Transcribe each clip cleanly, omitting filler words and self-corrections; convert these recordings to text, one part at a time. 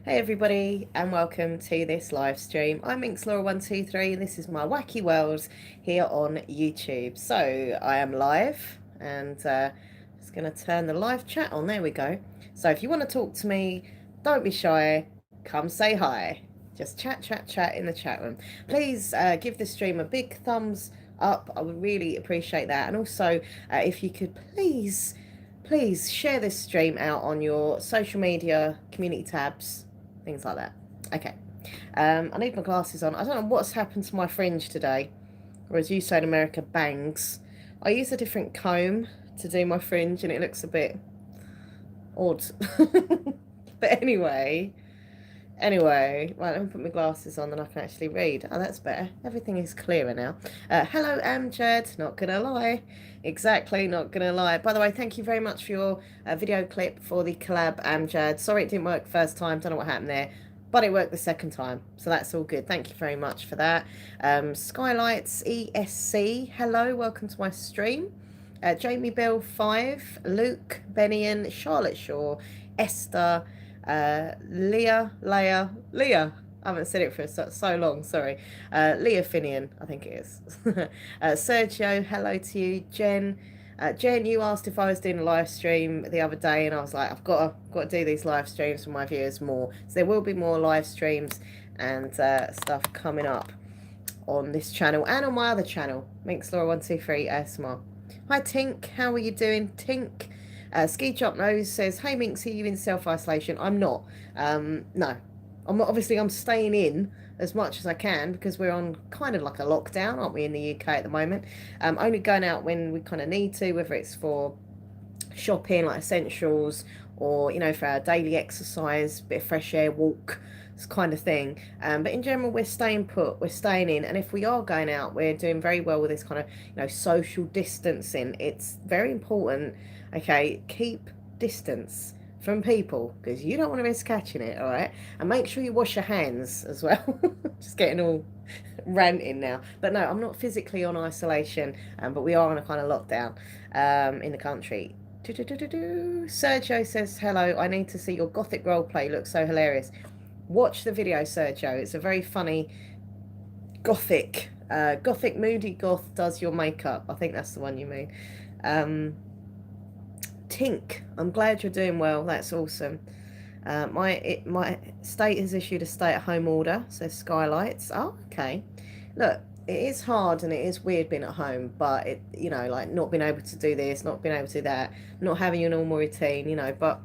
Hey everybody, and welcome to this live stream. I'm Minxlaw123, and this is my wacky world here on YouTube. So I am live, and just going to turn the live chat on. There we go. So if you want to talk to me, don't be shy. Come say hi. Just chat in the chat room. Please give this stream a big thumbs up. I would really appreciate that. And also, if you could please share this stream out on your social media community tabs, things like that. Okay. I need my glasses on. I don't know what's happened to my fringe today, or as you say in America, bangs. I use a different comb to do my fringe and it looks a bit odd. But anyway, right, let me put my glasses on and I can actually read. Oh, that's better. Everything is clearer now. Hello, Amjad. Not gonna lie. Exactly, not gonna lie. By the way, thank you very much for your video clip for the collab, Amjad. Sorry it didn't work first time. Don't know what happened there. But it worked the second time. So that's all good. Thank you very much for that. Skylights ESC. Hello, welcome to my stream. Jamie Bell 5, Luke, Benian, Charlotte Shaw, Esther, Leah. I haven't said it for so long, sorry. Leah Finian, I think it is. Sergio, hello to you. Jen, you asked if I was doing a live stream the other day, and I was like, I've got to do these live streams for my viewers more. So there will be more live streams and stuff coming up on this channel and on my other channel, Minxlaw123 ASMR. Hi Tink, how are you doing, Tink? Ski Chop Nose says, hey Minx, are you in self-isolation? I'm not. No. I'm staying in as much as I can because we're on kind of like a lockdown, aren't we, in the UK at the moment? Only going out when we kind of need to, whether it's for shopping, like essentials, or, you know, for our daily exercise, bit of fresh air, walk, this kind of thing. But in general, we're staying put, we're staying in, and if we are going out, we're doing very well with this kind of, you know, social distancing. It's very important. Okay, keep distance from people because you don't want to risk catching it. All right, and make sure you wash your hands as well. Just getting all ranting now, but no, I'm not physically on isolation, but we are on a kind of lockdown in the country. Sergio says hello. I need to see your gothic roleplay. Looks so hilarious. Watch the video, Sergio. It's a very funny gothic moody goth does your makeup. I think that's the one you mean. Tink, I'm glad you're doing well. That's awesome. My state has issued a stay-at-home order, says Skylights. Oh, okay. Look, it is hard and it is weird being at home, but it, you know, like not being able to do this, not being able to do that, not having your normal routine, you know, but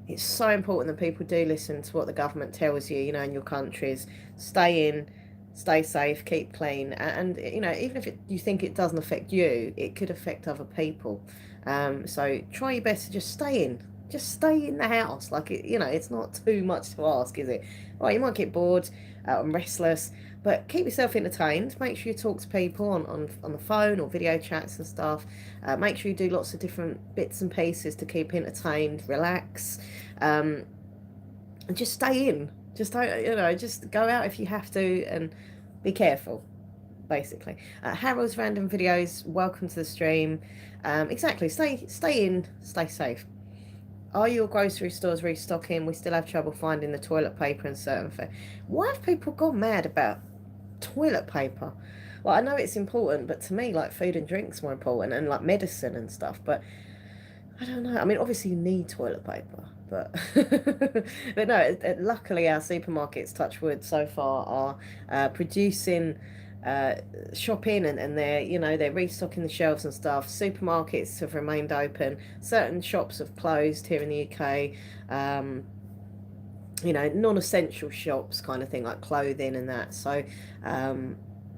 it's so important that people do listen to what the government tells you, you know, in your countries. Stay in, stay safe, keep clean, and you know, even if you think it doesn't affect you, it could affect other people. So try your best to just stay in the house. Like, it, you know, it's not too much to ask, is it? Well, you might get bored and restless, but keep yourself entertained. Make sure you talk to people on the phone or video chats and stuff. Make sure you do lots of different bits and pieces to keep entertained, relax, and just stay in. Just don't, you know, just go out if you have to and be careful, basically. Harold's Random Videos, welcome to the stream. Exactly, stay in, stay safe. Are your grocery stores restocking? We still have trouble finding the toilet paper and certain things. Why have people gone mad about toilet paper? Well, I know it's important, but to me, like, food and drink's more important, and like medicine and stuff. But I don't know. I mean, obviously you need toilet paper, but but no. Luckily, our supermarkets, touch wood, so far are producing shopping, and they're, you know, they're restocking the shelves and stuff. Supermarkets have remained open. Certain shops have closed here in the UK. You know, non-essential shops kind of thing, like clothing and that. So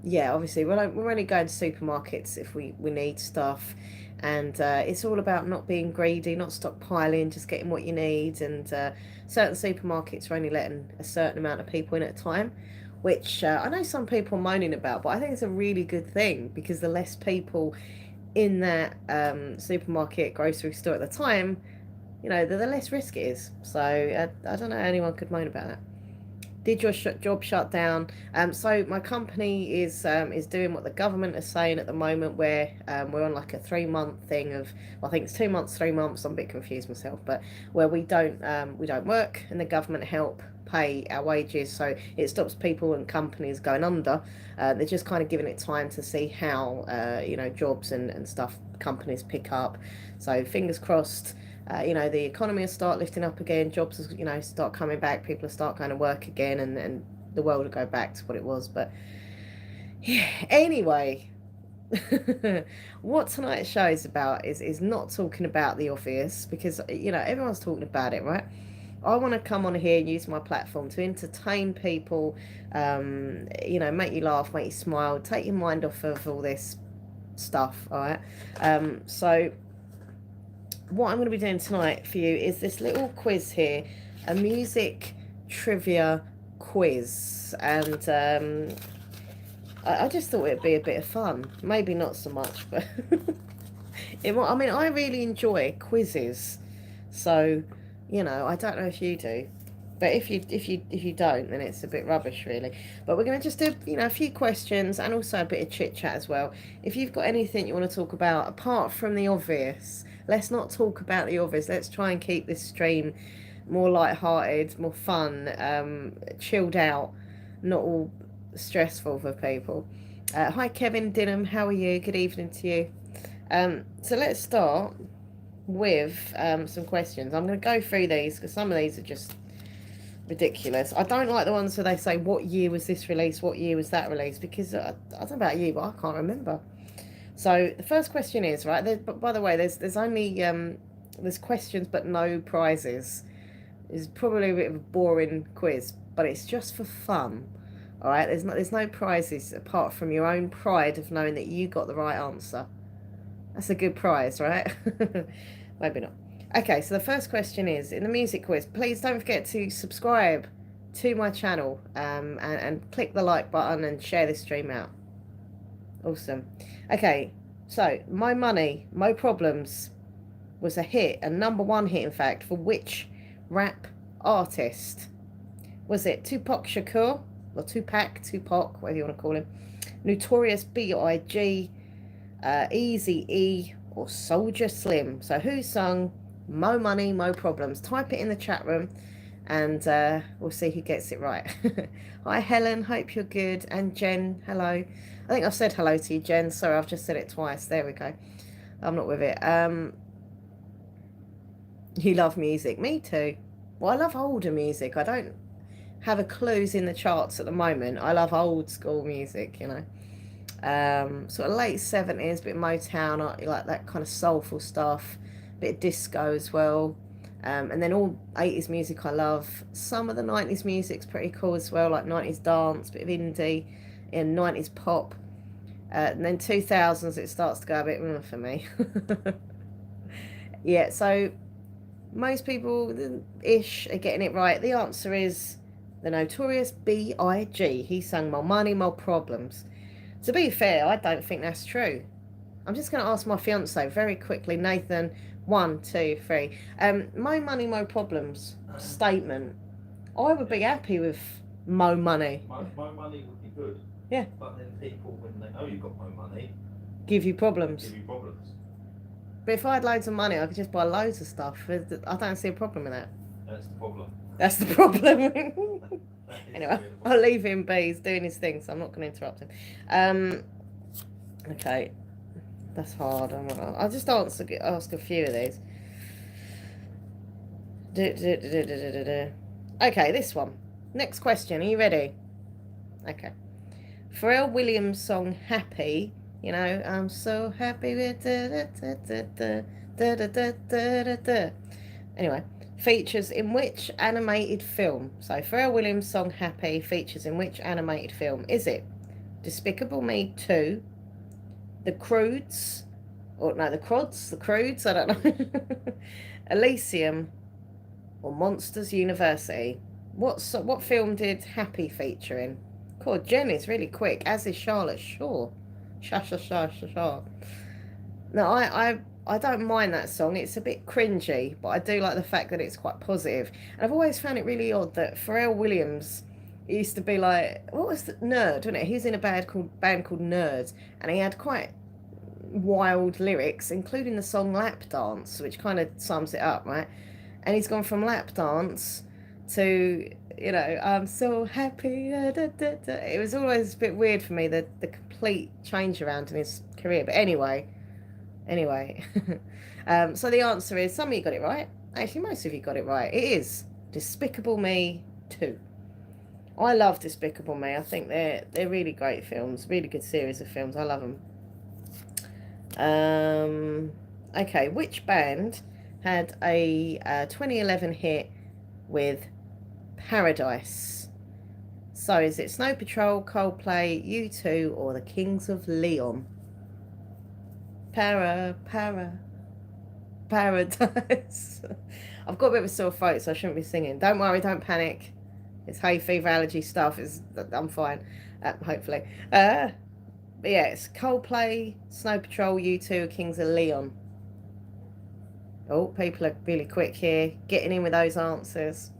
yeah, obviously we're only going to supermarkets if we need stuff, and it's all about not being greedy, not stockpiling, just getting what you need. And certain supermarkets are only letting a certain amount of people in at a time, which I know some people are moaning about, but I think it's a really good thing because the less people in that supermarket, grocery store at the time, you know, the less risk it is. So I don't know how anyone could moan about that. Did your job shut down? So my company is doing what the government is saying at the moment, where we're on like a 3 month thing of, well, I think it's 2 months, 3 months. I'm a bit confused myself, but where we don't work, and the government help pay our wages, so it stops people and companies going under. They're just kind of giving it time to see how jobs and stuff companies pick up. So fingers crossed, the economy will start lifting up again, jobs will, start coming back, people will start going to work again, and the world will go back to what it was. But yeah, anyway, what tonight's show is about is not talking about The Office, because, everyone's talking about it, right? I want to come on here and use my platform to entertain people, make you laugh, make you smile, take your mind off of all this stuff, all right? So what I'm going to be doing tonight for you is this little quiz here, a music trivia quiz, and I just thought it'd be a bit of fun. Maybe not so much, but I really enjoy quizzes, so I don't know if you do, but if you don't, then it's a bit rubbish, really. But we're going to just do a few questions and also a bit of chit chat as well. If you've got anything you want to talk about apart from the obvious, let's not talk about the obvious. Let's try and keep this stream more light-hearted, more fun, chilled out, not all stressful for people. Hi Kevin Dinham, how are you? Good evening to you. So let's start with some questions. I'm going to go through these because some of these are just ridiculous. I don't like the ones where they say, what year was this released, what year was that released, because I don't know about you, but I can't remember. So the first question is, right, but by the way, there's only there's questions but no prizes. It's probably a bit of a boring quiz, but it's just for fun. All right, there's no prizes apart from your own pride of knowing that you got the right answer. That's a good prize, right? Maybe not. Okay, so the first question is, in the music quiz, please don't forget to subscribe to my channel, and click the like button and share this stream out. Awesome. Okay, so My Money, Mo Problems was a hit, a #1 hit, in fact, for which rap artist? Was it Tupac Shakur, or Tupac, whatever you want to call him, Notorious B.I.G., Eazy-E, or Soldier Slim? So who sung Mo Money, Mo Problems? Type it in the chat room, and we'll see who gets it right. Hi Helen, hope you're good. And Jen, hello. I think I've said hello to you, Jen. Sorry, I've just said it twice. There we go. I'm not with it. You love music. Me too. Well, I love older music. I don't have a clues in the charts at the moment. I love old school music, sort of late 70s, bit of Motown, I like that kind of soulful stuff, bit of disco as well, and then all 80s music I love. Some of the 90s music's pretty cool as well, like 90s dance, bit of indie, and 90s pop, and then 2000s it starts to go a bit for me. Yeah, so most people ish are getting it right. The answer is the Notorious B.I.G. He sang Mo Money, Mo Problems. To be fair, I don't think that's true. I'm just going to ask my fiance very quickly. Nathan, 1, 2, 3. Mo Money, Mo Problems statement. I would be happy with Mo Money. Mo Money would be good. Yeah. But then people, when they know you've got Mo Money, give you problems. Give you problems. But if I had loads of money, I could just buy loads of stuff. I don't see a problem with that. That's the problem. That's the problem. Anyway, I'll leave him be. He's doing his thing, so I'm not going to interrupt him. Okay, that's hard. I'll just ask a few of these. Okay, this one. Next question. Are you ready? Okay. Pharrell Williams' song "Happy." I'm so happy with Anyway. Features in which animated film? So Pharrell Williams' song "Happy" features in which animated film? Is it Despicable Me 2, The Croods, or no, The Croods, I don't know, Elysium, or Monsters University? What film did Happy feature in? Cool, Jen is really quick, as is Charlotte Shaw. Sha. No, I don't mind that song. It's a bit cringy, but I do like the fact that it's quite positive. And I've always found it really odd that Pharrell Williams He used to be like, what was the Nerd, wasn't it? He was in a band called Nerds, and he had quite wild lyrics, including the song Lap Dance, which kind of sums it up, right? And he's gone from lap dance to, I'm so happy. Da, da, da, da. It was always a bit weird for me, the complete change around in his career. But anyway. So the answer is, some of you got it right. Actually, most of you got it right. It is Despicable Me 2. I love Despicable Me. I think they're really great films, really good series of films. I love them. Okay, which band had a 2011 hit with Paradise? So is it Snow Patrol, Coldplay, U2, or the Kings of Leon? Paradise. I've got a bit of a sore throat, so I shouldn't be singing. Don't worry, don't panic. It's hay fever, allergy stuff. I'm fine, hopefully. But yeah, it's Coldplay, Snow Patrol, U2, Kings of Leon. Oh, people are really quick here, getting in with those answers.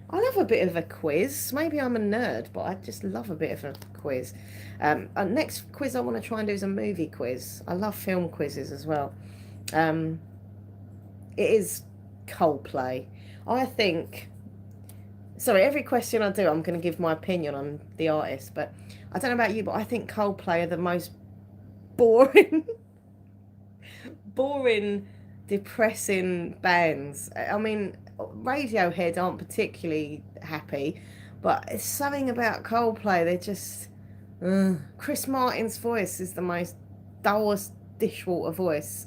I love a bit of a quiz. Maybe I'm a nerd, but I just love a bit of a quiz. Next quiz I want to try and do is a movie quiz. I love film quizzes as well. It is Coldplay. I think... Sorry, every question I do, I'm going to give my opinion on the artist, but I don't know about you, but I think Coldplay are the most boring, boring, depressing bands. I mean, Radiohead aren't particularly happy, but it's something about Coldplay. They're just... Chris Martin's voice is the most dullest dishwater voice.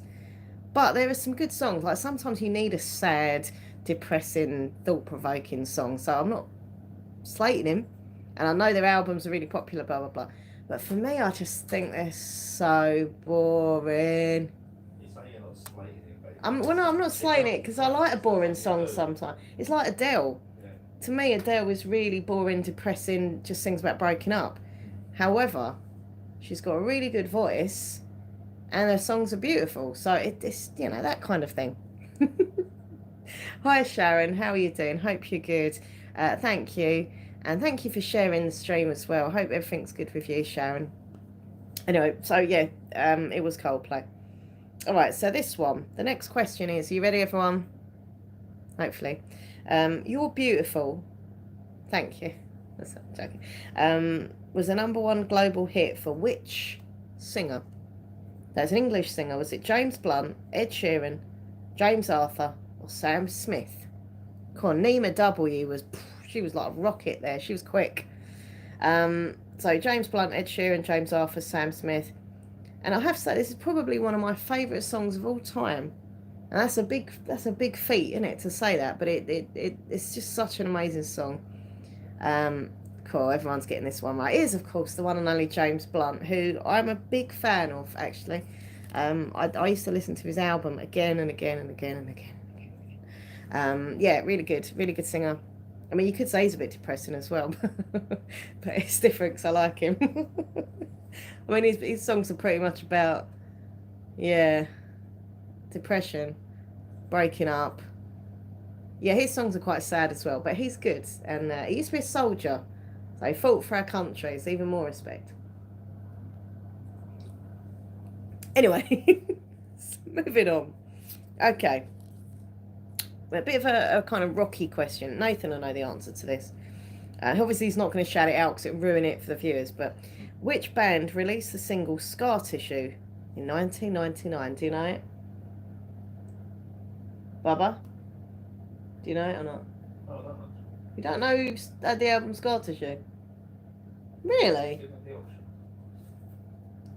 But there are some good songs. Like, sometimes you need a sad, depressing, thought-provoking song. So I'm not slating him. And I know their albums are really popular, blah, blah, blah. But for me, I just think they're so boring. You say you're not slating it, but I'm not slating it because I like a boring song sometimes. It's like Adele. Yeah. To me, Adele is really boring, depressing, just sings about breaking up. However, she's got a really good voice and her songs are beautiful. So it's, that kind of thing. Hi, Sharon. How are you doing? Hope you're good. Thank you. And thank you for sharing the stream as well. I hope everything's good with you, Sharon. Anyway, so yeah, it was Coldplay. All right, so this one. The next question is, are you ready, everyone? Hopefully. You're Beautiful. Thank you. That's not joking. Was the #1 global hit for which singer? That's an English singer. Was it James Blunt, Ed Sheeran, James Arthur, or Sam Smith? Come on, Nima W was... She was like a rocket there. She was quick. So James Blunt, Ed Sheeran, James Arthur, Sam Smith. And I have to say, this is probably one of my favourite songs of all time. And that's a big feat, isn't it, to say that? But it's just such an amazing song. Cool, everyone's getting this one right. It is, of course, the one and only James Blunt, who I'm a big fan of, actually. I used to listen to his album again and again and again and again. Yeah, really good singer. I mean, you could say he's a bit depressing as well, but it's different because I like him. I mean, his songs are pretty much about, depression, breaking up. Yeah, his songs are quite sad as well, but he's good. And he used to be a soldier, so he fought for our country. It's even more respect. Anyway, moving on. Okay. A bit of a kind of rocky question. Nathan will know the answer to this. Obviously, he's not going to shout it out because it will ruin it for the viewers. But which band released the single Scar Tissue in 1999? Do you know it? Bubba? Do you know it or not? Oh, I don't know. You don't know who had the album Scar Tissue? Really? Give me the option.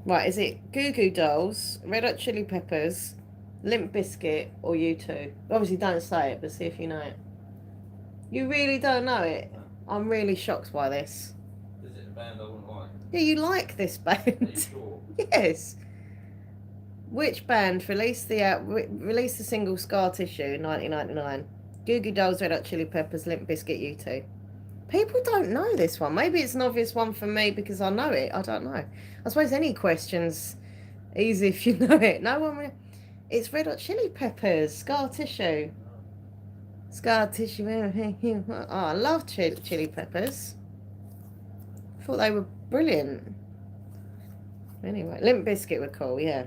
Right, is it Goo Goo Dolls, Red Hot Chili Peppers, Limp Bizkit, or U2? Obviously, don't say it, but see if you know it. You really don't know it? No. I'm really shocked by this. Is it a band I wouldn't like? Yeah, you like this Are you band? sure? Yes. Which band released the single Scar Tissue in 1999? Goo Goo Dolls, Red Hot Chili Peppers, Limp Bizkit, U2. People don't know this one. Maybe it's an obvious one for me because I know it. I don't know. I suppose any question's easy if you know it. No one... It's Red Hot Chili Peppers, Scar Tissue. Scar tissue. Oh, I love Chili Peppers. Thought they were brilliant. Anyway, Limp Bizkit were cool, yeah.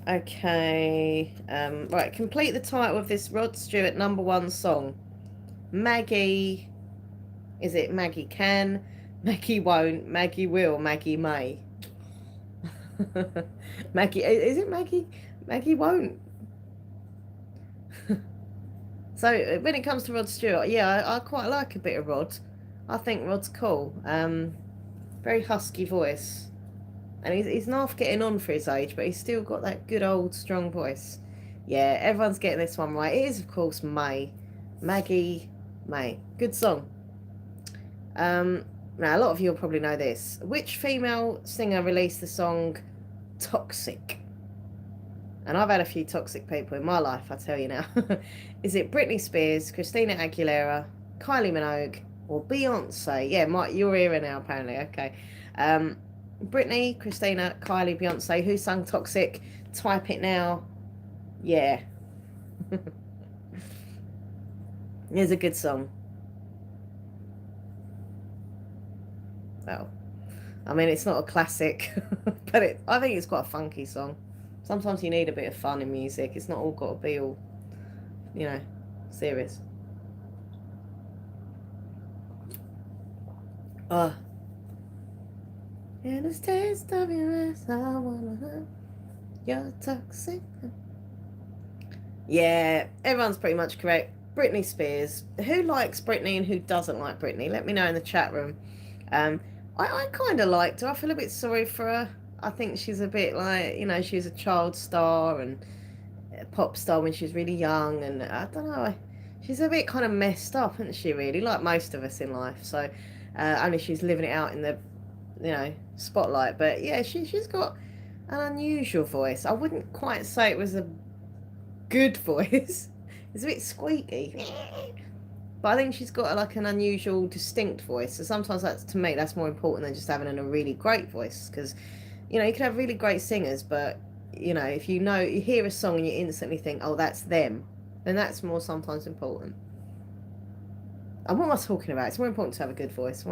Okay. Right, complete the title of this Rod Stewart #1 song. Maggie. Is it Maggie can? Maggie won't. Maggie will. Maggie may. Maggie. Is it Maggie? Maggie won't. So when it comes to Rod Stewart, yeah, I quite like a bit of Rod. I think Rod's cool. Very husky voice. And he's half getting on for his age, but he's still got that good old strong voice. Yeah, everyone's getting this one right. It is, of course, May. Maggie May. Good song. Now, a lot of you will probably know this. Which female singer released the song Toxic? And I've had a few toxic people in my life, I tell you now. Is it Britney Spears, Christina Aguilera, Kylie Minogue, or Beyonce? Yeah, Mike, you're here now, apparently. Okay. Britney, Christina, Kylie, Beyonce. Who sung Toxic? Type it now. Yeah. It's a good song. Well, I mean, it's not a classic, but I think it's quite a funky song. Sometimes you need a bit of fun in music. It's not all got to be all, serious. And this taste of your ass, I wanna hurt. You're toxic. Yeah, everyone's pretty much correct. Britney Spears. Who likes Britney and who doesn't like Britney? Let me know in the chat room. I kind of liked her. I feel a bit sorry for her. I think she's a bit like, she was a child star and a pop star when she was really young. And I don't know, she's a bit kind of messed up, isn't she, really? Like most of us in life. So only she's living it out in the, spotlight. But yeah, she's got an unusual voice. I wouldn't quite say it was a good voice. It's a bit squeaky. But I think she's got like an unusual, distinct voice. So sometimes to me, that's more important than just having a really great voice. Because, you could have really great singers, but, if you hear a song and you instantly think, oh, that's them, then that's more sometimes important. And what am I talking about? It's more important to have a good voice.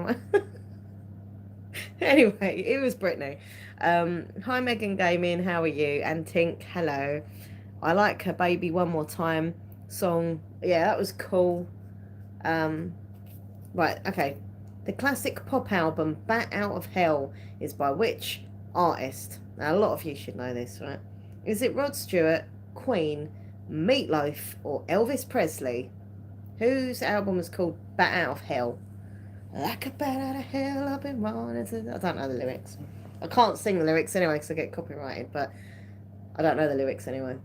Anyway, it was Britney. Hi, Megan Gaming. How are you? And Tink, hello. I like her Baby One More Time song. Yeah, that was cool. Right, okay. The classic pop album Bat Out of Hell is by which artist? Now, a lot of you should know this, right? Is it Rod Stewart, Queen, Meatloaf, or Elvis Presley? Whose album is called Bat Out of Hell? Like a bat out of hell, I've been running. I don't know the lyrics. I can't sing the lyrics anyway because I get copyrighted, but I don't know the lyrics anyway.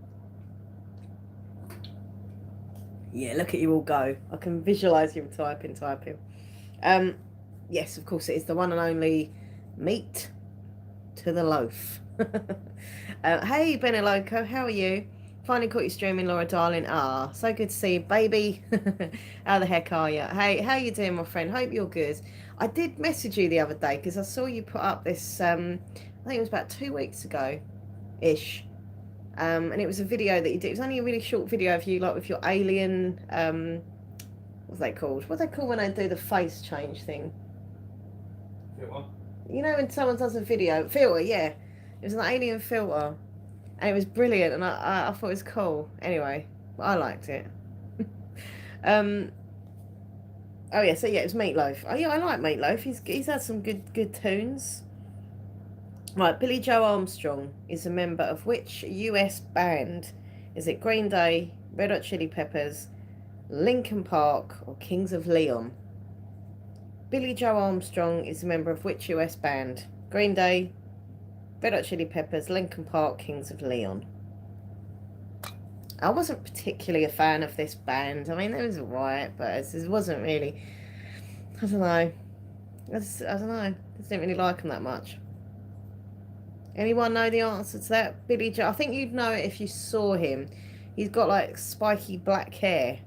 Yeah, look at you all go. I can visualise you typing. Yes, of course it is the one and only Meat to the Loaf. Hey, Beneloco, how are you? Finally caught you streaming, Laura darling. Ah, so good to see you, baby. How the heck are you? Hey, how you doing, my friend? Hope you're good. I did message you the other day because I saw you put up this, I think it was about 2 weeks ago-ish. And it was a video that you did. It was only a really short video of you, like with your alien, what's they called? What are they called when they do the face change thing? Filter. When someone does a video, filter, yeah. It was an alien filter. And it was brilliant, and I thought it was cool. Anyway, I liked it. Oh yeah, so yeah, it was Meatloaf. Oh yeah, I like Meatloaf. He's had some good tunes. Right, Billy Joe Armstrong is a member of which US band? Is it Green Day, Red Hot Chili Peppers, Linkin Park, or Kings of Leon? Billy Joe Armstrong is a member of which US band? Green Day, Red Hot Chili Peppers, Linkin Park, Kings of Leon. I wasn't particularly a fan of this band. I mean, it was alright, but it wasn't really. I don't know. I don't know. I just didn't really like them that much. Anyone know the answer to that? Billy Joe. I think you'd know it if you saw him. He's got like spiky black hair.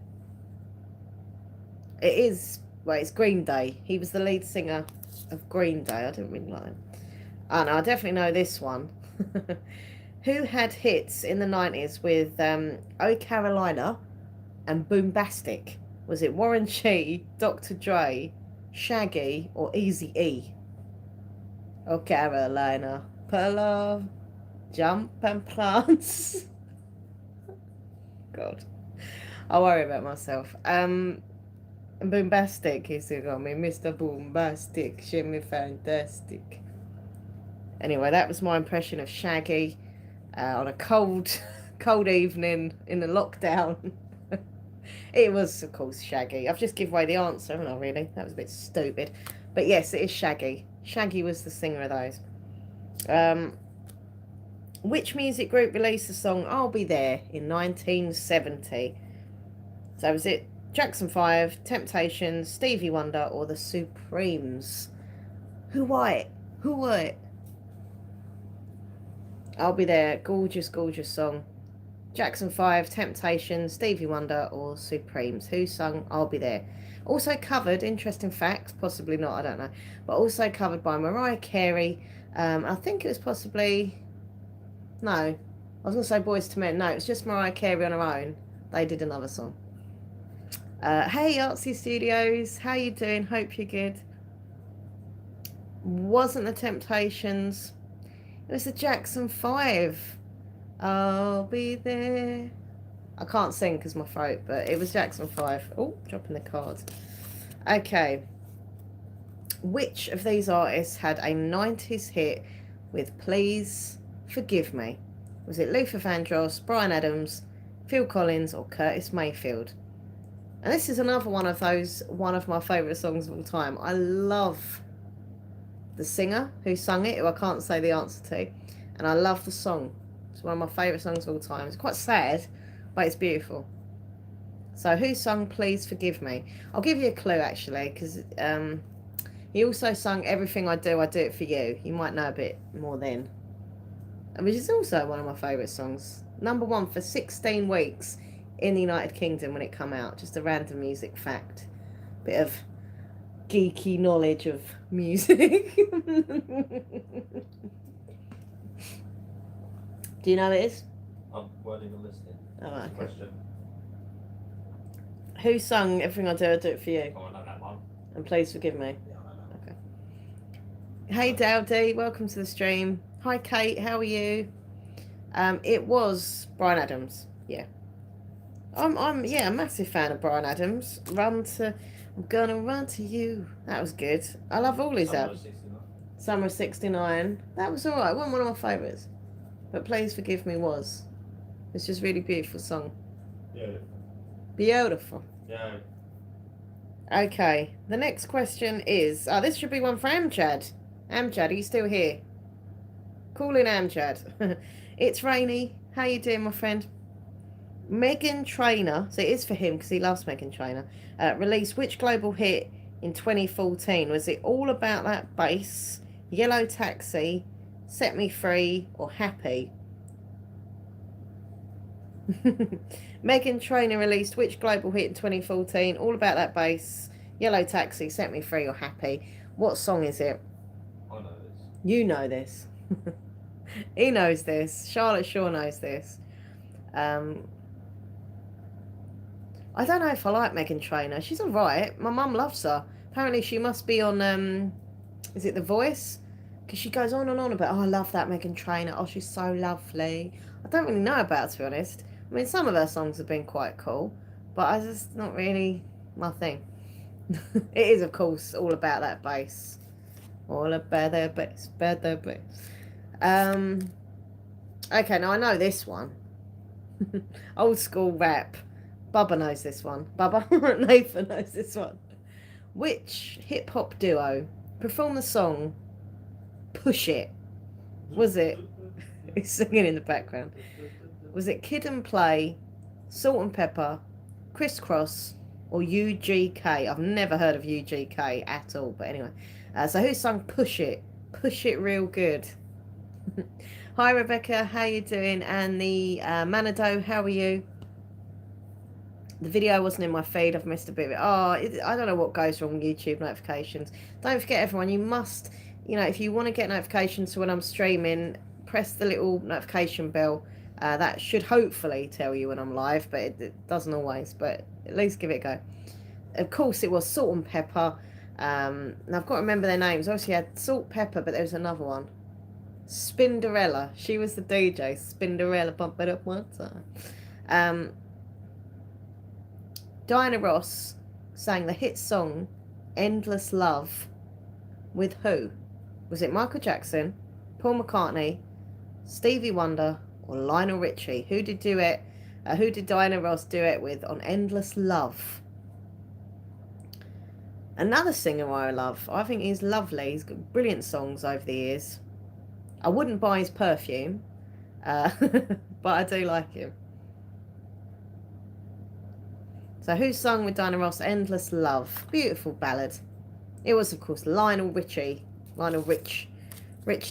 It is. Well, it's Green Day. He was the lead singer of Green Day. I didn't really like him. Oh no, I definitely know this one. Who had hits in the 90s with Oh Carolina, and Boombastic? Was it Warren G, Dr. Dre, Shaggy, or Easy E? Oh, Carolina, pull off, jump and prance. God, I worry about myself. Boombastic, he said, "I mean, Mr. Boombastic, shimmy fantastic." Anyway, that was my impression of Shaggy on a cold evening in the lockdown. It was, of course, Shaggy. I've just given away the answer, haven't I, really? That was a bit stupid. But yes, it is Shaggy. Shaggy was the singer of those. Which music group released the song I'll Be There in 1970? So was it Jackson 5, Temptations, Stevie Wonder, or the Supremes? Who were it? Who were it? I'll Be There. Gorgeous, gorgeous song. Jackson 5, Temptations, Stevie Wonder, or Supremes? Who sung I'll Be There? Also covered, interesting facts, possibly not, I don't know, but also covered by Mariah Carey. I think it was possibly, no, I was going to say Boys to Men. No, it was just Mariah Carey on her own. They did another song. Hey, Artsy Studios, how you doing? Hope you're good. Wasn't the Temptations. It was the Jackson 5. I'll be there. I can't sing because my throat, but it was Jackson 5. Oh, dropping the cards. Okay. Which of these artists had a 90s hit with Please Forgive Me? Was it Luther Vandross, Bryan Adams, Phil Collins, or Curtis Mayfield? And this is another one of my favourite songs of all time. I love the singer who sung it, who I can't say the answer to, and I love the song. It's one of my favourite songs of all time. It's quite sad, but it's beautiful. So who sung Please Forgive Me? I'll give you a clue, actually, because he also sung Everything I Do It For You. You might know a bit more then. Which is also one of my favourite songs. #1 for 16 weeks in the United Kingdom when it come out. Just a random music fact. Bit of geeky knowledge of music. Do you know what it is? I'm wording and listening. Oh, okay. Question. Who sung Everything I Do It For You? Oh, I know that one. And Please Forgive Me. Yeah, I know that. Okay. Hey Dowdy, welcome to the stream. Hi Kate, how are you? It was Bryan Adams. Yeah. I'm a massive fan of Bryan Adams. I'm gonna run to you. That was good. I love all his albums. Summer of '69. That was alright. It wasn't one of my favourites. But Please Forgive Me was. It's just a really beautiful song. Yeah. Beautiful. Yeah. Okay. The next question is, this should be one for Amjad. Amjad, are you still here? Call in Amjad. It's Rainy. How you doing, my friend? Meghan Trainor, so it is for him because he loves Meghan Trainor, released which global hit in 2014? Was it All About That Bass, Yellow Taxi, Set Me Free, or Happy? Meghan Trainor released which global hit in 2014? All About That Bass, Yellow Taxi, Set Me Free, or Happy? What song is it? I know this. You know this. He knows this. Charlotte Shaw knows this. I don't know if I like Meghan Trainor. She's alright. My mum loves her. Apparently she must be on, is it The Voice? Because she goes on and on about, oh, I love that Meghan Trainor. Oh, she's so lovely. I don't really know about her, to be honest. I mean, some of her songs have been quite cool, but I just not really my thing. It is, of course, All About That Bass. All about that bass, about that bass. Okay, now I know this one. Old school rap. Bubba knows this one. Bubba? Nathan knows this one. Which hip-hop duo performed the song Push It? Was it? He's singing in the background. Was it Kid and Play, Salt and Pepper, Crisscross, or UGK? I've never heard of UGK at all, but anyway. So who sung Push It? Push It Real Good. Hi Rebecca, how you doing? And the Manado, how are you? The video wasn't in my feed. I've missed a bit of it. I don't know what goes wrong with YouTube notifications. Don't forget, everyone, you must, if you want to get notifications when I'm streaming, press the little notification bell That should hopefully tell you when I'm live, but it doesn't always. But at least give it a go. Of course, it was Salt and Pepper. And I've got to remember their names. Obviously, I had Salt Pepper, but there was another one. Spinderella. She was the DJ. Spinderella, bump it up one time. Diana Ross sang the hit song Endless Love with who? Was it Michael Jackson, Paul McCartney, Stevie Wonder, or Lionel Richie? Who did do it? Who did Diana Ross do it with on Endless Love? Another singer I love. I think he's lovely. He's got brilliant songs over the years. I wouldn't buy his perfume, but I do like him. So who sung with Diana Ross Endless Love? Beautiful ballad. It was, of course, Lionel Richie. Lionel Rich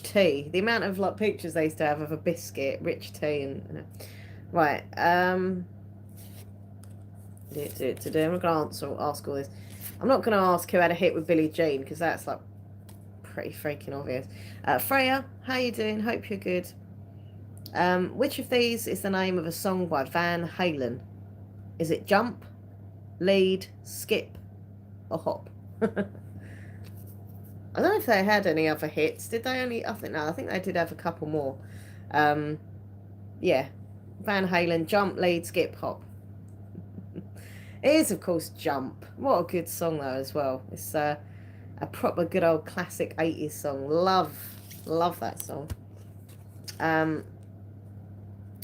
T. The amount of like pictures they used to have of a biscuit, Rich T, and right. I'm not gonna ask all this. I'm not gonna ask who had a hit with Billie Jean because that's like pretty freaking obvious. Freya, how you doing? Hope you're good. Which of these is the name of a song by Van Halen? Is it Jump, Lead, Skip, or Hop? I don't know if they had any other hits. Did they only? I think they did have a couple more. Yeah, Van Halen, Jump, Lead, Skip, Hop. It is, of course, Jump. What a good song though as well. It's a proper good old classic 80s song. Love that song.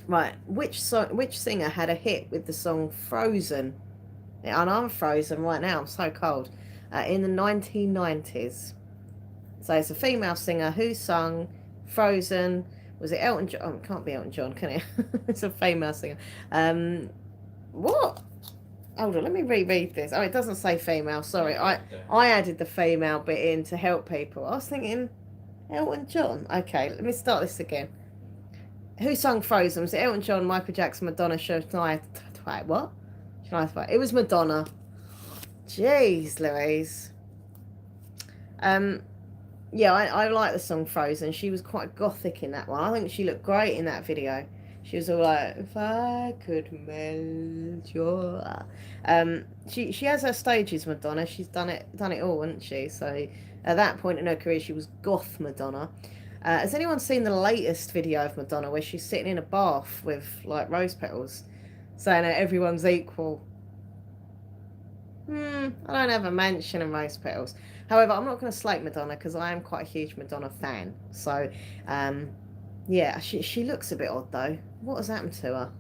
Right, which singer had a hit with the song Frozen? And I'm frozen right now. I'm so cold. In the 1990s. So it's a female singer who sung Frozen. Was it Elton John? Oh, it can't be Elton John, can it? It's a female singer. What? Hold on, let me reread this. Oh, it doesn't say female. Sorry, I added the female bit in to help people. I was thinking Elton John. Okay, let me start this again. Who sung Frozen? Was it Elton John, Michael Jackson, Madonna, Shania? What? Shania? It was Madonna. Jeez, Louise. Yeah, I like the song Frozen. She was quite gothic in that one. I think she looked great in that video. She was all like, if I could melt your... She has her stages, Madonna. She's done it all, hasn't she? So at that point in her career, she was goth Madonna. Has anyone seen the latest video of Madonna where she's sitting in a bath with like rose petals, saying that everyone's equal? I don't have a mansion and rose petals. However, I'm not going to slate Madonna because I am quite a huge Madonna fan. So, yeah, she looks a bit odd though. What has happened to her?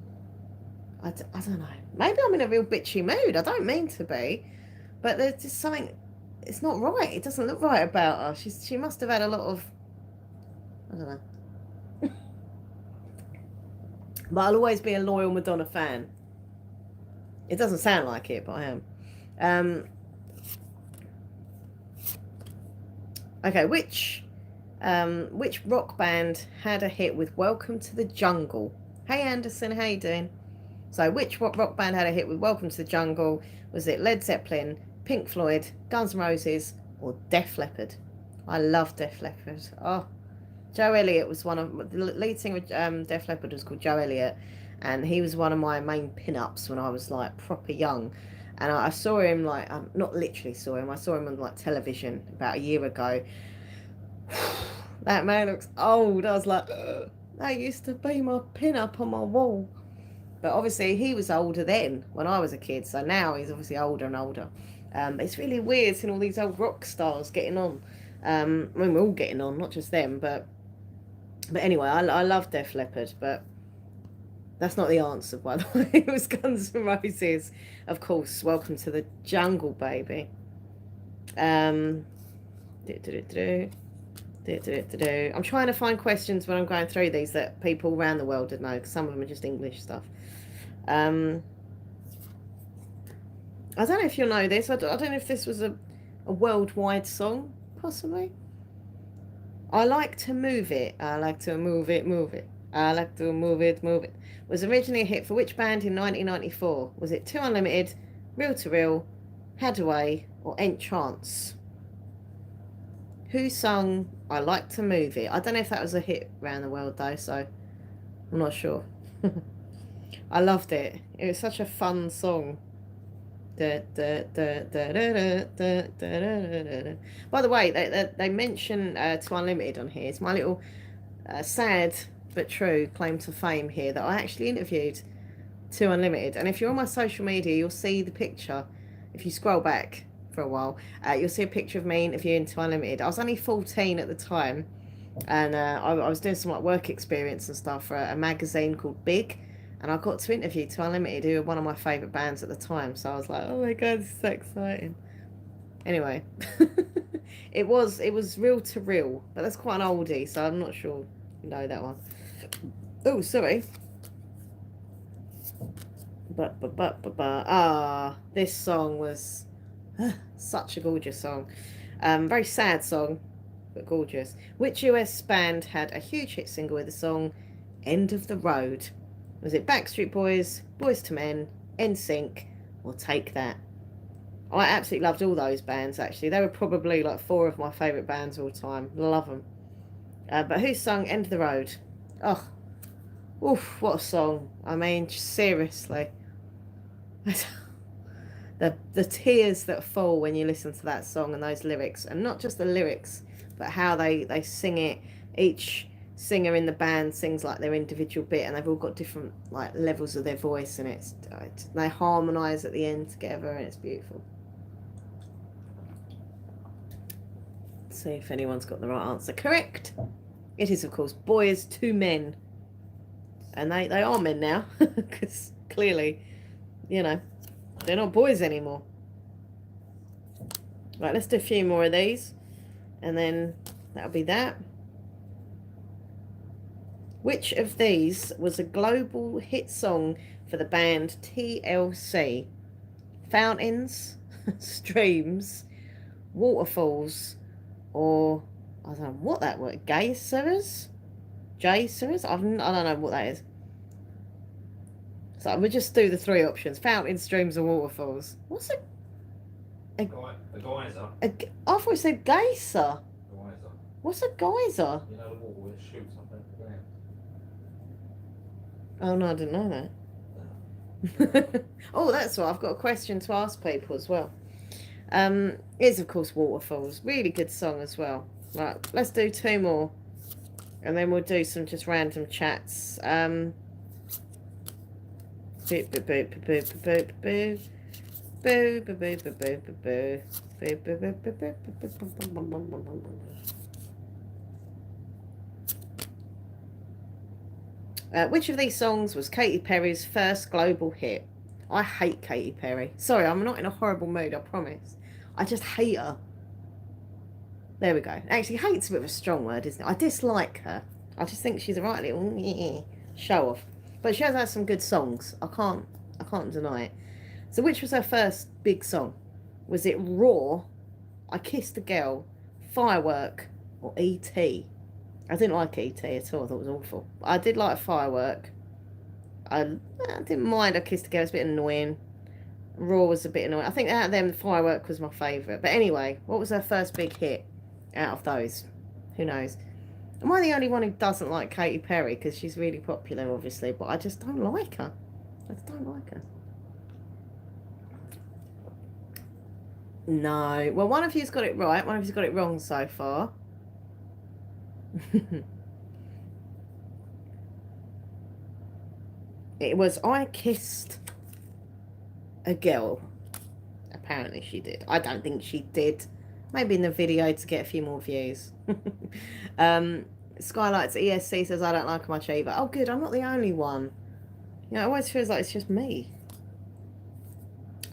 I don't know. Maybe I'm in a real bitchy mood. I don't mean to be, but there's just something. It's not right. It doesn't look right about her. She must have had a lot of. I don't know. But I'll always be a loyal Madonna fan. It doesn't sound like it, but I am. Okay, which rock band had a hit with Welcome to the Jungle? Hey Anderson, how you doing? So which rock band had a hit with Welcome to the Jungle? Was it Led Zeppelin, Pink Floyd, Guns N' Roses, or Def Leppard? I love Def Leppard. Oh, Joe Elliott was one of the lead singer of Def Leppard was called Joe Elliott, and he was one of my main pin-ups when I was like proper young. And I saw him like, not literally saw him, I saw him on like television about a year ago. That man looks old. I was like, that used to be my pin-up on my wall. But obviously he was older then when I was a kid, so now he's obviously older and older. It's really weird seeing all these old rock stars getting on. I mean, we're all getting on, not just them, but anyway, I love Def Leppard, but that's not the answer, by the way. It was Guns N' Roses, of course. Welcome to the Jungle, baby. I'm trying to find questions when I'm going through these that people around the world would know, because some of them are just English stuff. I don't know if you'll know this. I don't know if this was a worldwide song, possibly. I like to move it. I like to move it, move it. I like to move it, move it. Was originally a hit for which band in 1994? Was it Two Unlimited, Reel to Reel, Hadaway, or Entrance? Who sung I Like to Move It? I don't know if that was a hit around the world though, so I'm not sure. I loved it. It was such a fun song. By the way, they mention To Unlimited on here. It's my little sad but true claim to fame here that I actually interviewed To Unlimited. And if you're on my social media, you'll see the picture. If you scroll back for a while, you'll see a picture of me interviewing To Unlimited. I was only 14 at the time, and I was doing some like work experience and stuff for a magazine called Big, and I got to interview To Unlimited, who were one of my favourite bands at the time. So I was like, oh my god, this is so exciting. Anyway, it was Reel to Reel, but that's quite an oldie, so I'm not sure you know that one. Oh, sorry. This song was such a gorgeous song. Very sad song, but gorgeous. Which US band had a huge hit single with the song End of the Road? Was it Backstreet Boys, Boys to Men, NSYNC, or Take That? I absolutely loved all those bands, actually. They were probably like 4 of my favourite bands all time. Love them. But who sung End of the Road? Oh, oof, what a song. I mean, seriously. The tears that fall when you listen to that song and those lyrics, and not just the lyrics, but how they sing it. Each singer in the band sings like their individual bit, and they've all got different like levels of their voice, and they harmonise at the end together, and it's beautiful. Let's see if anyone's got the right answer. Correct. It is, of course, Boys to Men, and they are men now, because clearly, you know, they're not boys anymore. Right, let's do a few more of these, and then that'll be that. Which of these was a global hit song for the band TLC? Fountains, streams, waterfalls, or I don't know what that word. Geysers? Geysers? I don't know what that is. So we'll just do the 3 options: fountains, streams, and waterfalls. What's a geyser? I thought it said geyser. Geyser. What's a geyser? You know the water where it shoots up at the ground. Oh no, I didn't know that. Oh, that's right. I've got a question to ask people as well. Is of course Waterfalls. Really good song as well. Right, let's do 2 more, and then we'll do some just random chats. Boop boop boop boop boop boop boop boop boop boop boop boop boop boop boop boop. Which of these songs was Katy Perry's first global hit? I hate Katy Perry. Sorry, I'm not in a horrible mood, I promise. I just hate her. There we go. Actually, hate's a bit of a strong word, isn't it? I dislike her. I just think she's a right little show off. But she has had some good songs. I can't deny it. So which was her first big song? Was it Raw, I Kissed a Girl, Firework, or E.T.? I didn't like E.T. at all. I thought it was awful. But I did like Firework. I didn't mind I Kissed a Girl. It was a bit annoying. Raw was a bit annoying. I think out of them, Firework was my favourite. But anyway, what was her first big hit out of those? Who knows? Am I the only one who doesn't like Katy Perry? Because she's really popular, obviously. But I just don't like her. I just don't like her. No. Well, one of you's got it right. One of you's got it wrong so far. It was I Kissed a Girl. Apparently she did. I don't think she did. Maybe in the video to get a few more views. Skylight's ESC says I don't like her much either. Oh good, I'm not the only one. You know, it always feels like it's just me.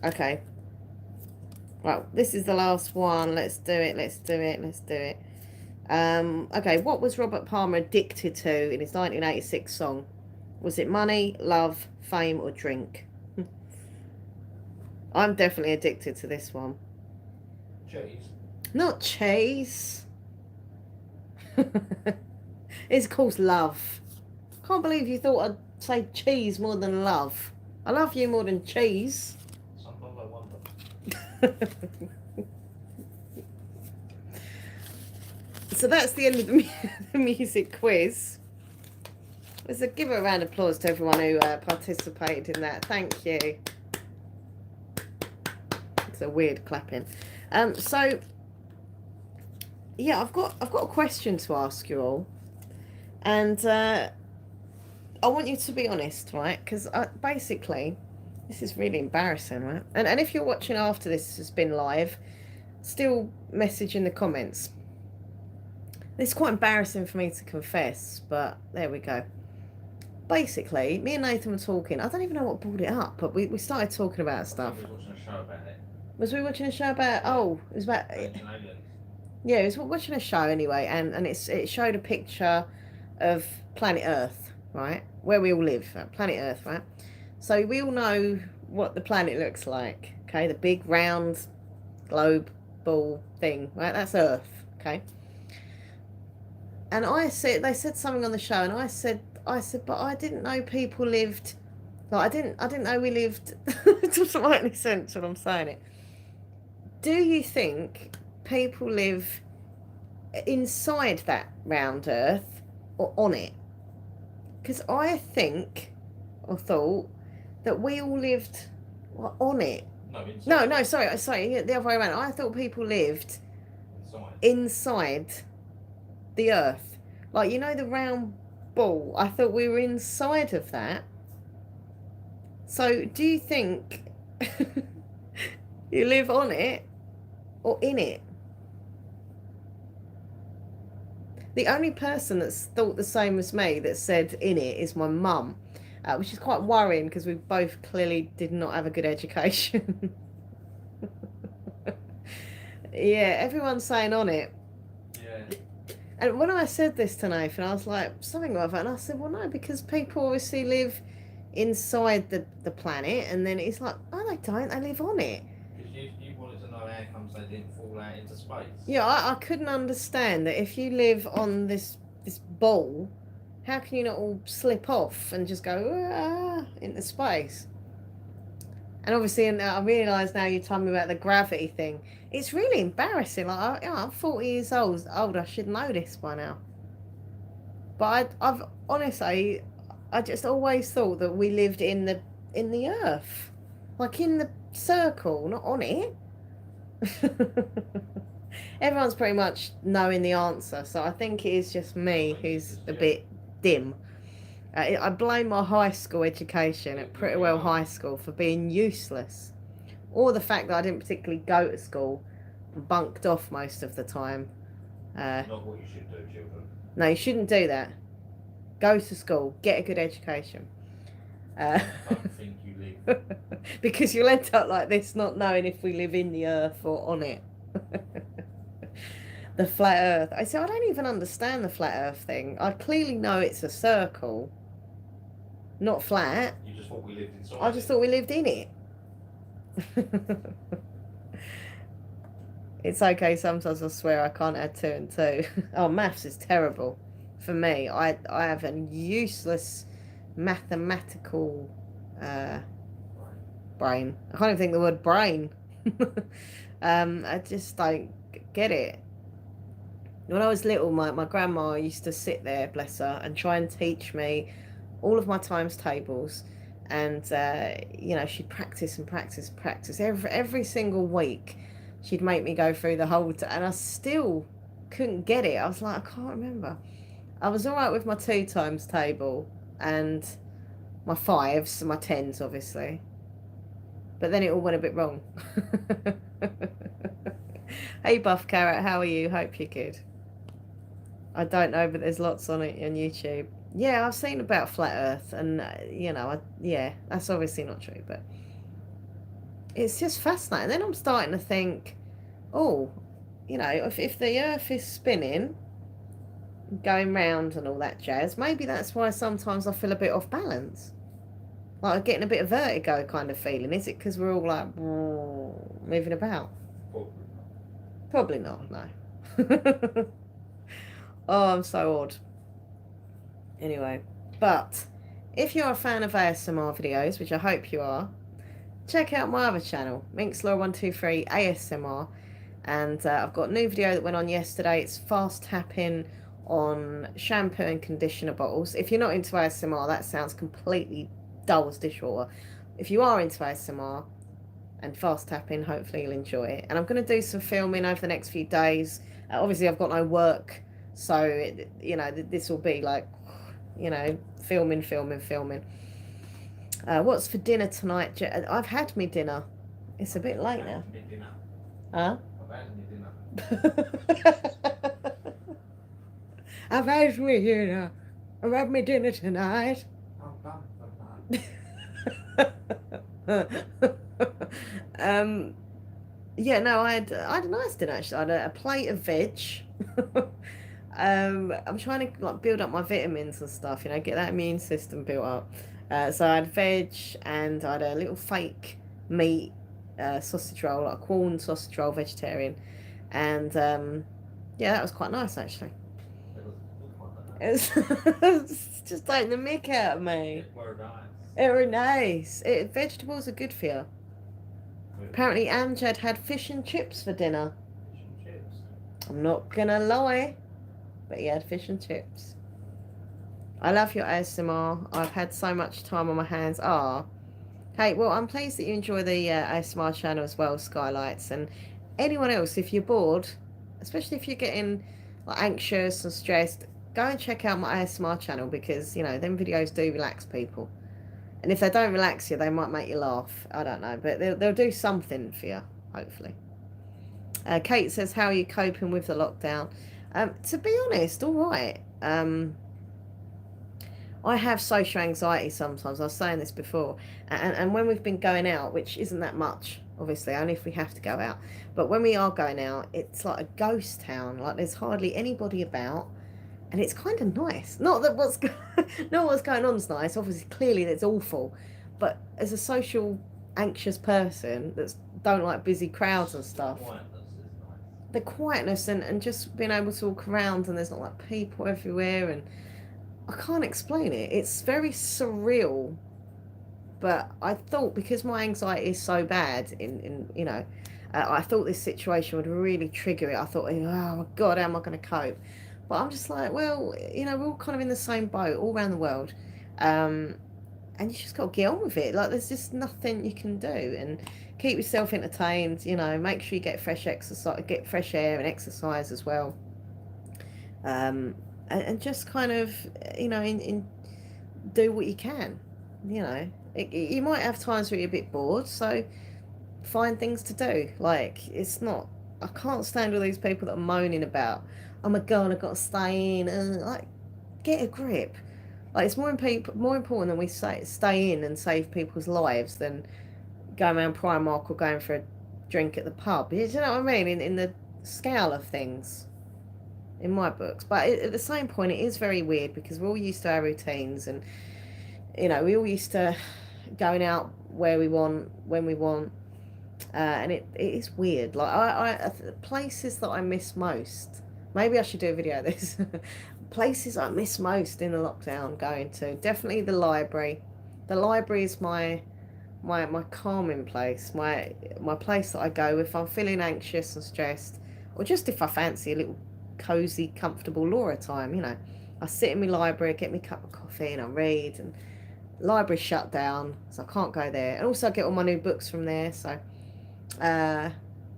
Okay. Right, this is the last one. Let's do it, let's do it, let's do it. Okay, what was Robert Palmer addicted to in his 1986 song? Was it money, love, fame, or drink? I'm definitely addicted to this one. Cheese. Not cheese. It's called love. Can't believe you thought I'd say cheese more than love. I love you more than cheese. Sometimes I wonder. So that's the end of the music quiz. Let's give a round of applause to everyone who participated in that. Thank you. It's a weird clapping. So yeah, I've got a question to ask you all, and I want you to be honest, right? Because basically, this is really embarrassing, right? And if you're watching after this has been live, still message in the comments. It's quite embarrassing for me to confess, but there we go. Basically, me and Nathan were talking. I don't even know what brought it up, but we started talking about stuff. I was watching a show about it. Was we watching a show about? Oh, it was about. Ancient aliens. Yeah, it was watching a show anyway, and it showed a picture of planet Earth, right, where we all live, planet Earth, right. So we all know what the planet looks like. Okay, the big round globe ball thing, right? That's Earth. Okay. And they said something on the show, and I said, but I didn't know people lived. Like, I didn't know we lived. It doesn't make any sense when I'm saying it. Do you think people live inside that round Earth or on it? Because I think, or thought, that we all lived on it. No, sorry, the other way around. I thought people lived inside the Earth. Like, you know, the round ball. I thought we were inside of that. So, do you think you live on it or in it? The only person that's thought the same as me that said in it is my mum, which is quite worrying because we both clearly did not have a good education. Yeah, everyone's saying on it. Yeah. And when I said this to Nathan, I was like, something like that. And I said, well, no, because people obviously live inside the planet. And then it's like, oh, they don't. They live on it. Because you wanted to know how comes they didn't fall out into space. Yeah, I couldn't understand that if you live on this ball, how can you not all slip off and just go into space? And obviously, and I realise now you told me about the gravity thing. It's really embarrassing. Like, I'm 40 years old. I should know this by now. But I've honestly, I just always thought that we lived in the Earth, like in the circle, not on it. Everyone's pretty much knowing the answer, so I think it is just me who's a bit dim. I blame my high school education at Pretty High School for being useless, or the fact that I didn't particularly go to school and bunked off most of the time. Not what you should do, children. No, you shouldn't do that. Go to school, get a good education. I don't think you live. Because you'll end up like this, not knowing if we live in the Earth or on it. The flat Earth. I said, I don't even understand the flat Earth thing. I clearly know it's a circle, not flat. You just thought we lived inside. I just thought we lived in it. It's okay, sometimes I swear I can't add 2 and 2. Oh, maths is terrible for me. I have a useless mathematical brain. I can't even think of the word brain. I just don't get it. When I was little, my grandma used to sit there, bless her, and try and teach me all of my times tables. And, you know, she'd practice and practice and practice. Every single week, she'd make me go through the whole... and I still couldn't get it. I was like, I can't remember. I was all right with my 2 times table and my 5s and my 10s, obviously. But then it all went a bit wrong. Hey, Buff Carrot, how are you? Hope you're good. I don't know, but there's lots on it on YouTube. Yeah, I've seen about flat Earth, and you know, yeah, that's obviously not true, but it's just fascinating. Then I'm starting to think, oh, you know, if the Earth is spinning, going round and all that jazz, maybe that's why sometimes I feel a bit off balance. Like I'm getting a bit of vertigo kind of feeling. Is it because we're all like moving about? Probably not, no. Oh, I'm so odd. Anyway, but if you're a fan of ASMR videos, which I hope you are, check out my other channel, Minxlaw123 ASMR. And I've got a new video that went on yesterday. It's fast tapping on shampoo and conditioner bottles. If you're not into ASMR, that sounds completely dull as dishwater. If you are into ASMR and fast tapping, hopefully you'll enjoy it. And I'm going to do some filming over the next few days. Obviously, I've got no work, so this will be like, filming. What's for dinner tonight? I've had me dinner. It's a bit late now. Huh? I've had me dinner. I've had me dinner tonight. Yeah, no, I had a nice dinner actually. I had a plate of veg. I'm trying to like build up my vitamins and stuff, get that immune system built up. So I had veg and I had a little fake meat sausage roll, like a corn sausage roll, vegetarian, and yeah, that was quite nice actually. It was just taking the mick out of me. It were nice. Vegetables are good for you. Apparently Amjad had fish and chips for dinner. Fish and chips. I'm not gonna lie, but he had fish and chips. I love your ASMR. I've had so much time on my hands. Hey, well, I'm pleased that you enjoy the ASMR channel as well, Skylights. And anyone else, if you're bored, especially if you're getting like anxious and stressed, go and check out my ASMR channel because, them videos do relax people. And if they don't relax you, they might make you laugh. I don't know, but they'll do something for you, hopefully. Kate says, how are you coping with the lockdown? To be honest, all right. I have social anxiety sometimes. I was saying this before. And when we've been going out, which isn't that much, obviously, only if we have to go out. But when we are going out, it's like a ghost town. Like there's hardly anybody about. And it's kind of nice. Not that not what's going on is nice. Obviously, clearly, it's awful. But as a social anxious person that's don't like busy crowds and stuff, the quietness and just being able to walk around and there's not like people everywhere and I can't explain it. It's very surreal. But I thought because my anxiety is so bad I thought this situation would really trigger it. I thought, oh my God, how am I going to cope? But I'm just like, well, we're all kind of in the same boat all around the world. And you just got to get on with it. Like, there's just nothing you can do. And keep yourself entertained, make sure you get fresh exercise, get fresh air and exercise as well. And just kind of, do what you can. You might have times where you're a bit bored, so find things to do. Like, I can't stand all these people that are moaning about, oh my God, I've got to stay in. Like, get a grip. Like, it's more important that we stay in and save people's lives than going around Primark or going for a drink at the pub. You know what I mean? In the scale of things, in my books. But at the same point, it is very weird because we're all used to our routines and, we all used to going out where we want, when we want. And it is weird. Like, places that I miss most. Maybe I should do a video of this. Places I miss most in the lockdown going to. Definitely the library. The library is my calming place. My place that I go if I'm feeling anxious and stressed. Or just if I fancy a little cosy, comfortable Laura time, I sit in my library, get me a cup of coffee and I read. And the library's shut down, so I can't go there. And also I get all my new books from there, so...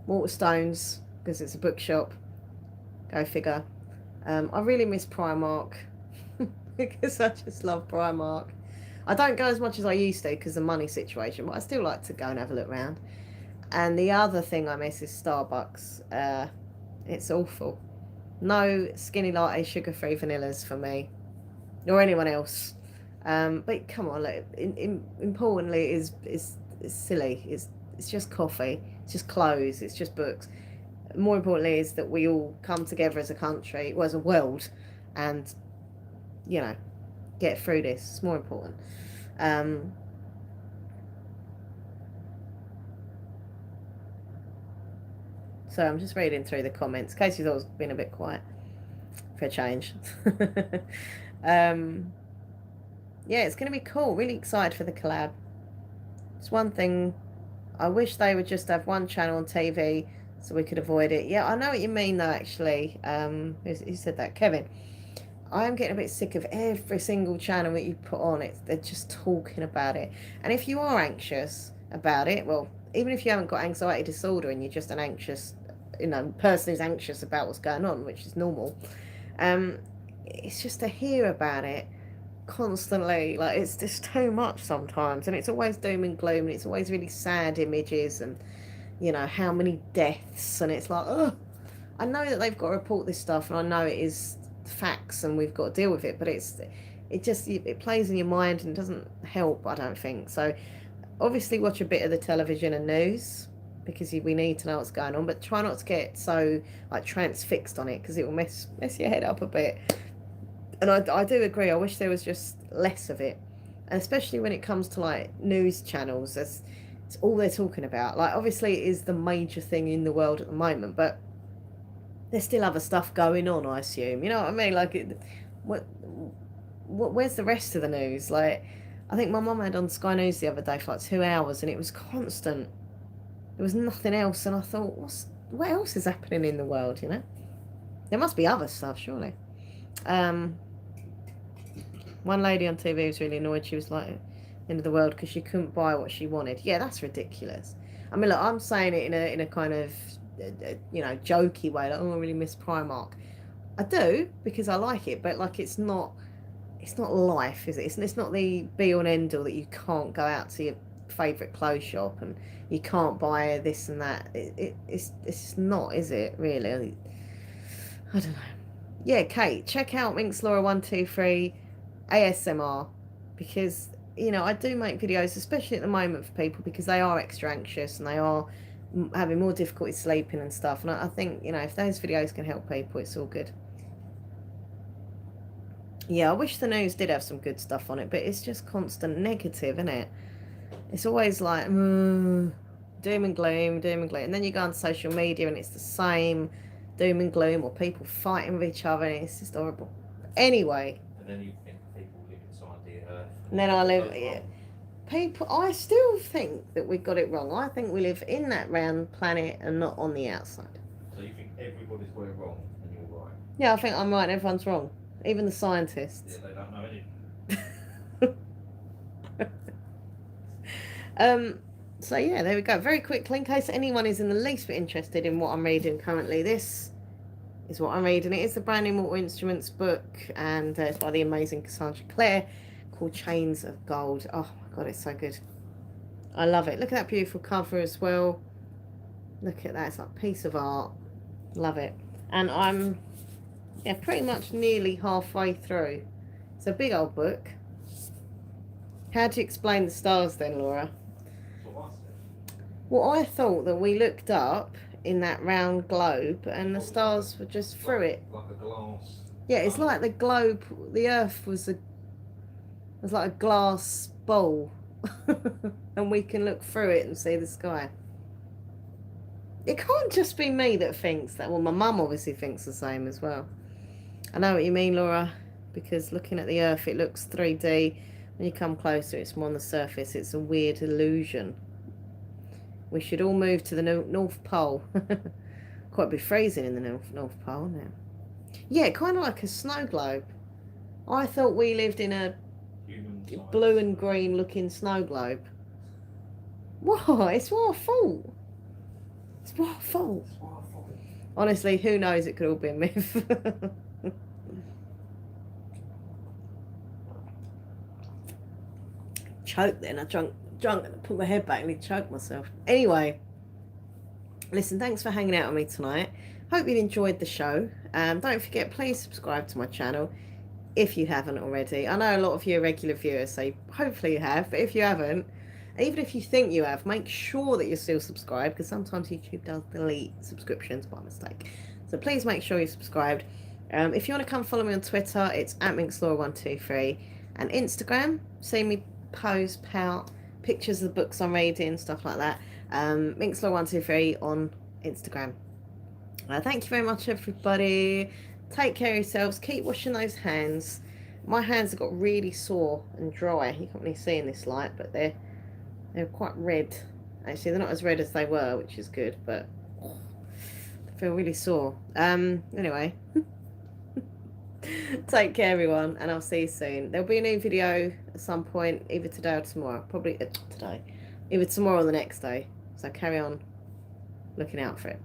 Waterstones, because it's a bookshop. Go figure. I really miss Primark because I just love Primark. I don't go as much as I used to because of the money situation, but I still like to go and have a look around. And the other thing I miss is Starbucks. It's awful. No skinny latte, sugar-free vanillas for me, or anyone else. But come on, look, importantly, it's silly. It's just coffee. It's just clothes. It's just books. More importantly is that we all come together as a country, well, as a world, and, get through this. It's more important. So I'm just reading through the comments. Casey thought it was been a bit quiet for a change. Yeah, it's going to be cool. Really excited for the collab. It's one thing... I wish they would just have one channel on TV so we could avoid it. Yeah, I know what you mean though, actually. Who said that? Kevin. I am getting a bit sick of every single channel that you put on. They're just talking about it. And if you are anxious about it, well, even if you haven't got anxiety disorder and you're just an anxious, person who's anxious about what's going on, which is normal, um, it's just to hear about it constantly. Like, it's just too much sometimes, and it's always doom and gloom, and it's always really sad images, and how many deaths, and it's like, oh, I know that they've got to report this stuff, and I know it is facts, and we've got to deal with it. But it plays in your mind and doesn't help, I don't think. So obviously, watch a bit of the television and news because we need to know what's going on. But try not to get so like transfixed on it because it will mess your head up a bit. And I do agree. I wish there was just less of it, and especially when it comes to like news channels. It's all they're talking about. Like, obviously, it is the major thing in the world at the moment, but there's still other stuff going on, I assume. You know what I mean? Like, where's the rest of the news? Like, I think my mum had on Sky News the other day for like 2 hours, and it was constant. There was nothing else, and I thought, what else is happening in the world? There must be other stuff, surely. One lady on TV was really annoyed. She was like, "End of the world," because she couldn't buy what she wanted. Yeah, that's ridiculous. I mean, look, I'm saying it in a kind of jokey way. Like, oh, I really miss Primark. I do because I like it, but like it's not life, is it? It's not the be all and end all that you can't go out to your favourite clothes shop and you can't buy this and that. It's just not, is it? Really? I don't know. Yeah, Kate, check out Minx Laura 123 ASMR because I do make videos, especially at the moment, for people because they are extra anxious and they are having more difficulty sleeping and stuff. And I think if those videos can help people, it's all good. Yeah, I wish the news did have some good stuff on it, but it's just constant negative, isn't it? It's always like doom and gloom, and then you go on social media and it's the same doom and gloom, or people fighting with each other, and it's just horrible. Anyway. And then you think people live inside the earth. And then I live. Yeah. People, I still think that we got it wrong. I think we live in that round planet and not on the outside. So you think everybody's got it wrong and you're right? Yeah, I think I'm right and everyone's wrong. Even the scientists. Yeah, they don't know anything. So yeah, there we go. Very quickly, in case anyone is in the least bit interested in what I'm reading currently, this is what I'm reading. It is the brand new Mortal Instruments book, and it's by the amazing Cassandra Clare, called Chains of Gold. Oh my god, it's so good. I love it. Look at that beautiful cover as well. Look at that. It's like a piece of art. Love it. And I'm pretty much nearly halfway through. It's a big old book. How do you explain the stars then, Laura? Well, I thought that we looked up in that round globe and the stars were just through it. Like a glass. Yeah, it's like the globe, the earth was like a glass bowl. And we can look through it and see the sky. It can't just be me that thinks that. Well, my mum obviously thinks the same as well. I know what you mean, Laura, because looking at the earth, it looks 3D. When you come closer, it's more on the surface. It's a weird illusion. We should all move to the North Pole. Quite a bit freezing in the North Pole now. Yeah, kind of like a snow globe. I thought we lived in a blue and green looking snow globe. What? It's what I thought. It's what I thought. Honestly, who knows? It could all be a myth. Choked then. I drunk and I put my head back and I choked myself. Anyway, listen, thanks for hanging out with me tonight. Hope you enjoyed the show. Don't forget, please subscribe to my channel if you haven't already. I know a lot of you are regular viewers, so hopefully you have. But if you haven't, even if you think you have, make sure that you're still subscribed, because sometimes YouTube does delete subscriptions by mistake. So please make sure you're subscribed. If you want to come follow me on Twitter, it's @MinxLaura123, and Instagram, see me pose, pout, pictures of the books I'm reading, stuff like that. MinxLaw123 on Instagram. Thank you very much, everybody. Take care of yourselves. Keep washing those hands. My hands have got really sore and dry. You can't really see in this light, but they're quite red. Actually, they're not as red as they were, which is good, but they feel really sore. Anyway. Take care, everyone, and I'll see you soon. There'll be a new video at some point, either today or tomorrow. Probably today. Either tomorrow or the next day. So carry on looking out for it.